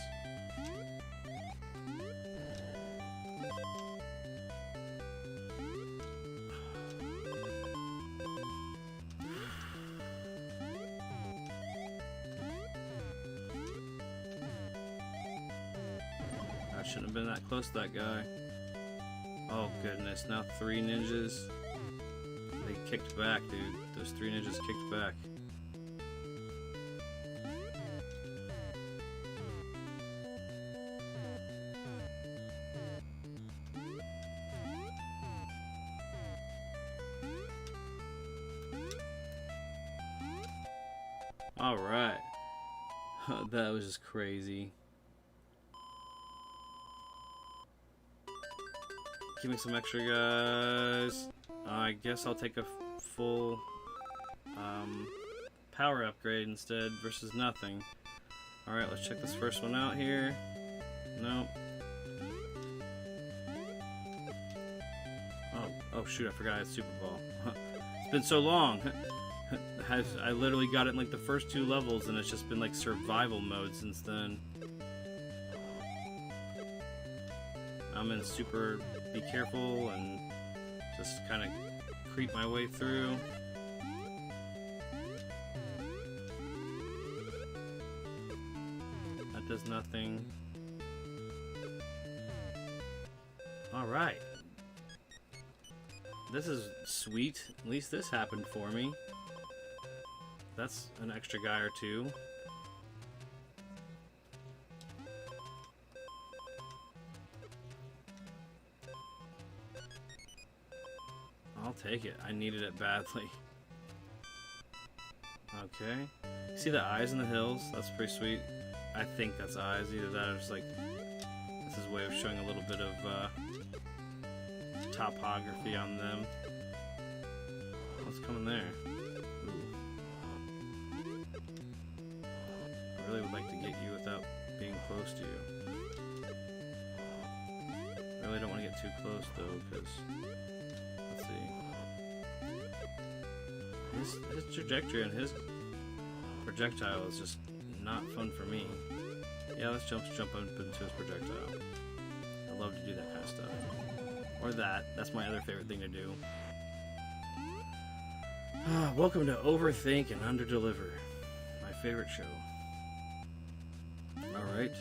I shouldn't have been that close to that guy. Oh goodness, now 3 ninjas. They kicked back, dude. Those 3 ninjas kicked back. Alright. That was just crazy. Give me some extra guys. I guess I'll take a full power upgrade instead versus nothing. Alright, let's check this first one out here. Nope. Oh shoot, I forgot I had Super Ball. It's been so long. I literally got it in like the first 2 levels, and it's just been like survival mode since then. I'm in super be careful and just kind of creep my way through. That does nothing. Alright. This is sweet. At least this happened for me. That's an extra guy or 2. I'll take it. I needed it badly. Okay. See the eyes in the hills? That's pretty sweet. I think that's eyes. Either that or just like, this is a way of showing a little bit of topography on them. What's coming there? I really would like to get you without being close to you. I really don't want to get too close though, because let's see. His trajectory and his projectile is just not fun for me. Yeah, let's jump up into his projectile. I love to do that kind of stuff. Or that. That's my other favorite thing to do. Welcome to Overthink and Underdeliver. My favorite show. Alright.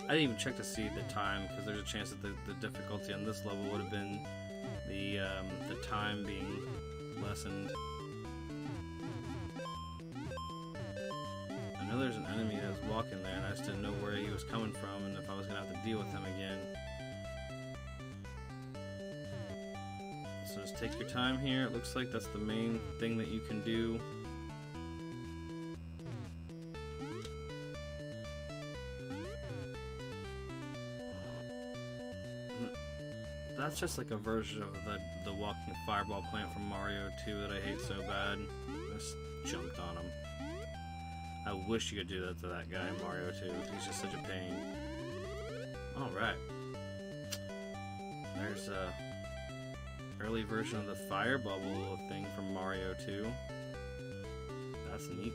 I didn't even check to see the time, because there's a chance that the difficulty on this level would have been the time being lessened. I know there's an enemy that's walking there, and I just didn't know where he was coming from and if I was gonna have to deal with him again. So just take your time here. It looks like that's the main thing that you can do. That's just like a version of the walking fireball plant from Mario 2 that I hate so bad. I just jumped on him. I wish you could do that to that guy in Mario 2. He's just such a pain. Alright. There's a early version of the fire bubble thing from Mario 2. That's neat.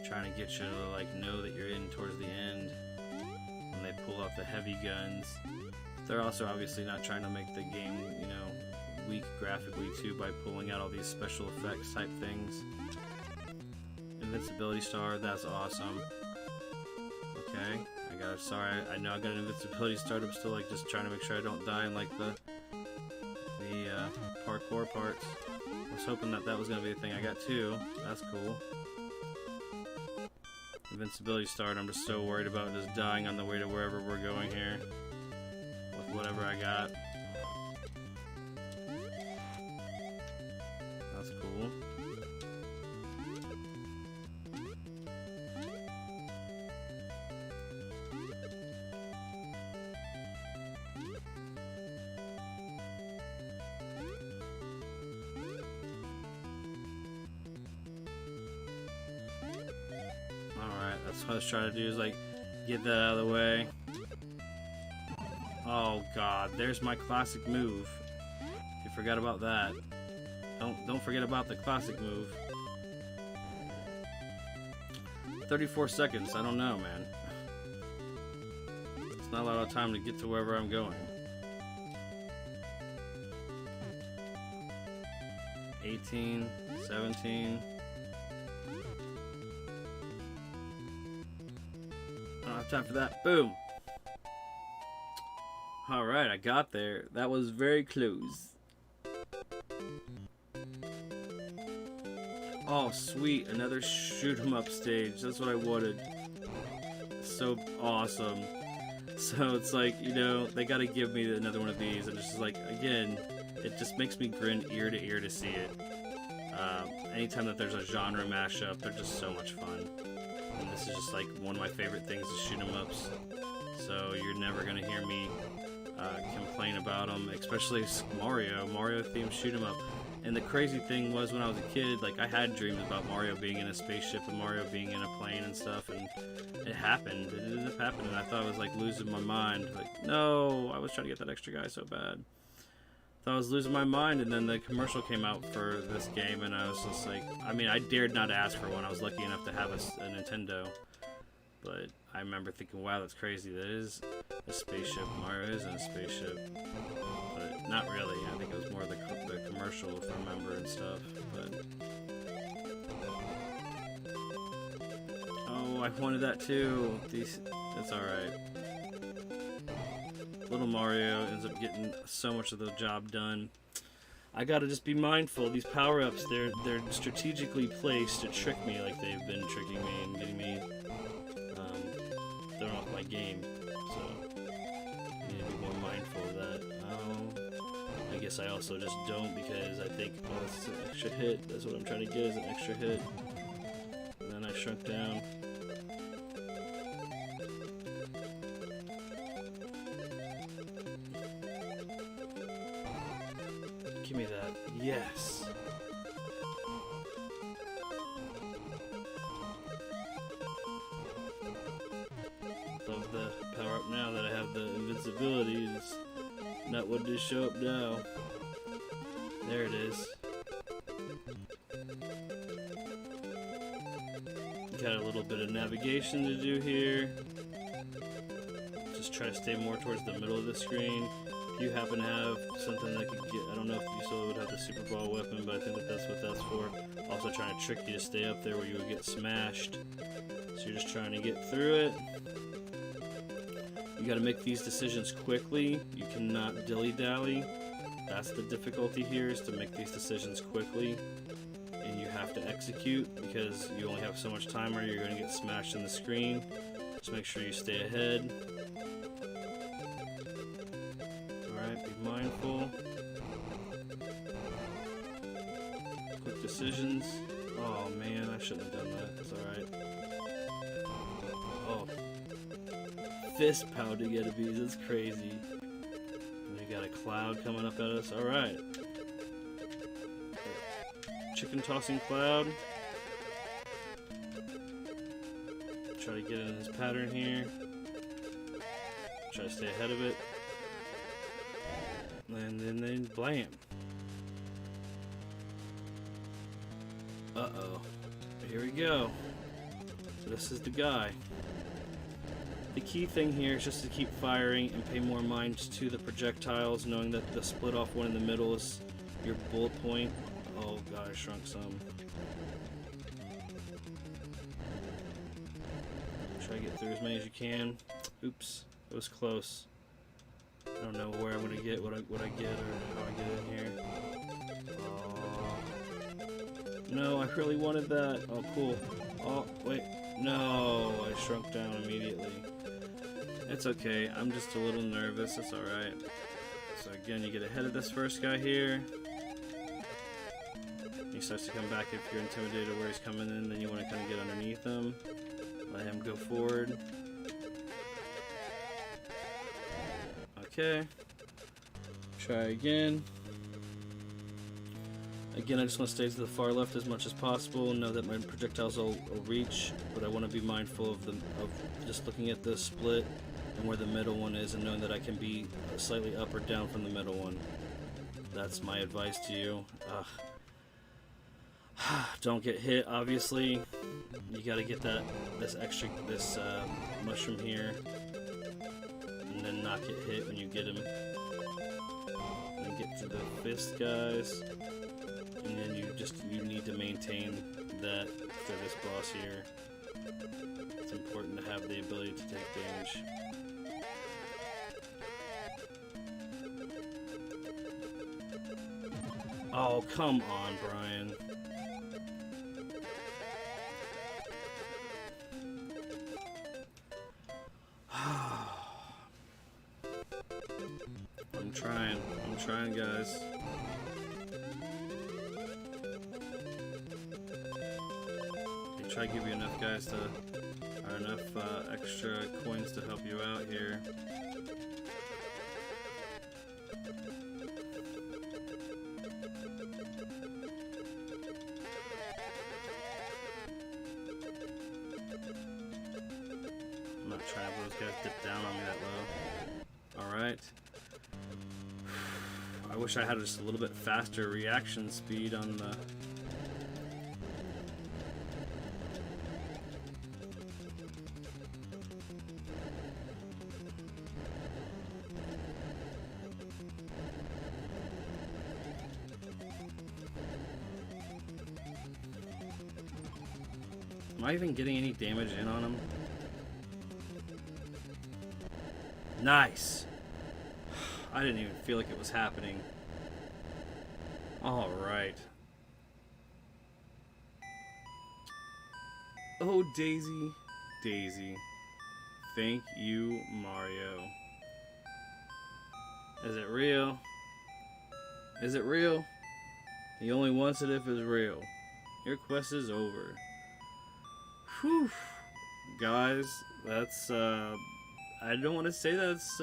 Trying to get you to like know that you're in towards the end when they pull out the heavy guns. They're also obviously not trying to make the game, you know, weak graphically too by pulling out all these special effects type things. Invincibility star, that's awesome. Okay, I know I got an invincibility star. I'm still like just trying to make sure I don't die in like the parkour parts. I was hoping that was gonna be a thing. I got 2. That's cool. Invincibility star. I'm just so worried about just dying on the way to wherever we're going here with whatever I got. That's cool. That's what I was trying to do, is like get that out of the way. Oh god, there's my classic move. You forgot about that. Don't forget about the classic move. 34 seconds, I don't know, man. It's not a lot of time to get to wherever I'm going. 18, 17. I don't have time for that. Boom! Alright, I got there. That was very close. Oh, sweet. Another shoot 'em up stage. That's what I wanted. So awesome. So it's like, you know, they gotta give me another one of these. And it's just like, again, it just makes me grin ear to ear to see it. Anytime that there's a genre mashup, they're just so much fun. And this is just like one of my favorite things is shoot 'em ups. So you're never gonna hear me complain about them, especially Mario themed shoot 'em up. And the crazy thing was, when I was a kid, like, I had dreams about Mario being in a spaceship and Mario being in a plane and stuff, and it happened. It ended up happening. I thought I was like losing my mind. Like, no, I was trying to get that extra guy so bad. Thought I was losing my mind, and then the commercial came out for this game, and I was just like, I mean, I dared not ask for one. I was lucky enough to have a Nintendo. But I remember thinking, wow, that's crazy. That is a spaceship. Mario is in a spaceship. But not really. I think it was more the commercial, if I remember, and stuff. But oh, I wanted that too. That's alright. Little Mario ends up getting so much of the job done. I gotta just be mindful. These power-ups, they're strategically placed to trick me, like they've been tricking me and getting me thrown off my game. So I need to be more mindful of that. I guess I also just don't, because I think, oh, this is an extra hit. That's what I'm trying to get, is an extra hit. And then I shrunk down. Give me that. Yes. Love the power up now that I have the invincibility. It's not what did show up now. There it is. Got a little bit of navigation to do here. Just try to stay more towards the middle of the screen. If you happen to have something that could get, I don't know if you still would have the Super Ball weapon, but I think that that's what that's for. Also trying to trick you to stay up there where you would get smashed. So you're just trying to get through it. You gotta make these decisions quickly. You cannot dilly-dally. That's the difficulty here, is to make these decisions quickly. And you have to execute because you only have so much time or you're going to get smashed in the screen. Just make sure you stay ahead. Alright, be mindful. Quick decisions. Oh man, I shouldn't have done that. It's alright. Oh. Fist pounding enemies, that's crazy. And we got a cloud coming up at us. Alright. Chicken tossing cloud. Try to get in this pattern here. Try to stay ahead of it. And then blam. Uh-oh. Here we go. So this is the guy. The key thing here is just to keep firing and pay more mind to the projectiles, knowing that the split off one in the middle is your bullet point. Oh god, I shrunk some. Try to get through as many as you can. Oops, it was close. I don't know where I'm gonna get what I get or how I get in here. No, I really wanted that. Oh, cool. Oh, wait. No, I shrunk down immediately. It's okay. I'm just a little nervous. It's alright. So again, you get ahead of this first guy here. He starts to come back if you're intimidated where he's coming in. Then you want to kind of get underneath him. Let him go forward. Okay. Try again. Again, I just want to stay to the far left as much as possible and know that my projectiles will reach, but I want to be mindful of just looking at the split and where the middle one is and knowing that I can be slightly up or down from the middle one. That's my advice to you. Don't get hit, obviously. You gotta get this mushroom here and then not get hit when you get him. And get to the fist guys. And then you need to maintain that for this boss here. It's important to have the ability to take damage. Oh, come on, Brian. I'm trying, guys. Try to give you enough guys or enough extra coins to help you out here. I'm not trying to let those guys dip down on me that low. Alright. I wish I had just a little bit faster reaction speed on the... Am I even getting any damage in on him? Nice! I didn't even feel like it was happening. Alright. Oh, Daisy. Daisy. Thank you, Mario. Is it real? Is it real? He only wants it if it's real. Your quest is over. Whew. Guys, that's, I don't want to say that's,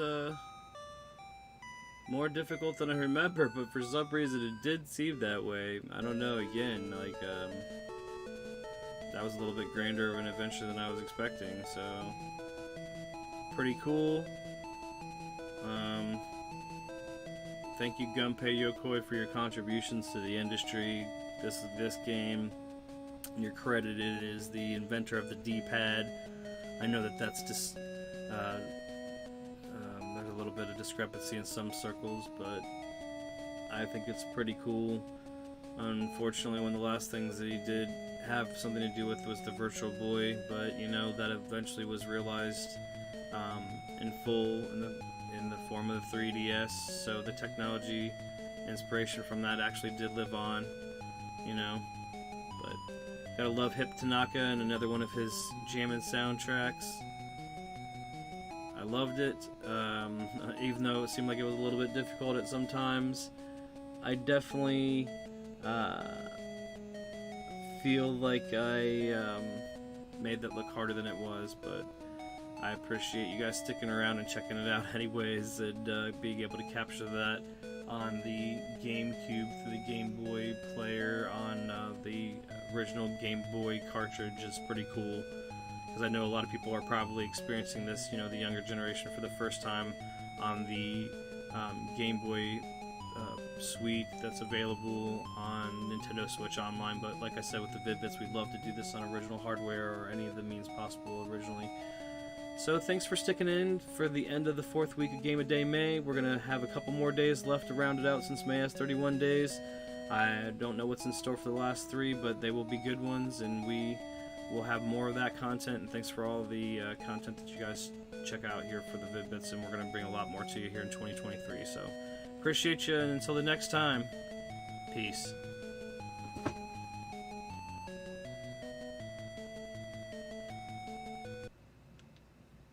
more difficult than I remember, but for some reason it did seem that way. I don't know, again, like, that was a little bit grander of an adventure than I was expecting, so... Pretty cool. Thank you, Gunpei Yokoi, for your contributions to the industry. This game, you're credited as the inventor of the D-pad. I know that that's just... there's a little bit of discrepancy in some circles, but I think it's pretty cool. Unfortunately, one of the last things that he did have something to do with was the Virtual Boy, but you know, that eventually was realized in full in the form of the 3DS, so the technology inspiration from that actually did live on, you know. But gotta love Hip Tanaka and another one of his jammin' soundtracks. I loved it, even though it seemed like it was a little bit difficult at some times. I definitely feel like I made that look harder than it was, but I appreciate you guys sticking around and checking it out anyways, and being able to capture that on the GameCube through the Game Boy player on the original Game Boy cartridge is pretty cool, because I know a lot of people are probably experiencing this, you know, the younger generation for the first time on the Game Boy suite that's available on Nintendo Switch Online. But like I said, with the Vid-Bits, we'd love to do this on original hardware or any of the means possible originally. So thanks for sticking in for the end of the 4th week of Game of Day May. We're going to have a couple more days left to round it out since May has 31 days. I don't know what's in store for the last 3, but they will be good ones, and we will have more of that content. And thanks for all the content that you guys check out here for the Vid-Bits, and we're going to bring a lot more to you here in 2023. So appreciate you, and until the next time, peace.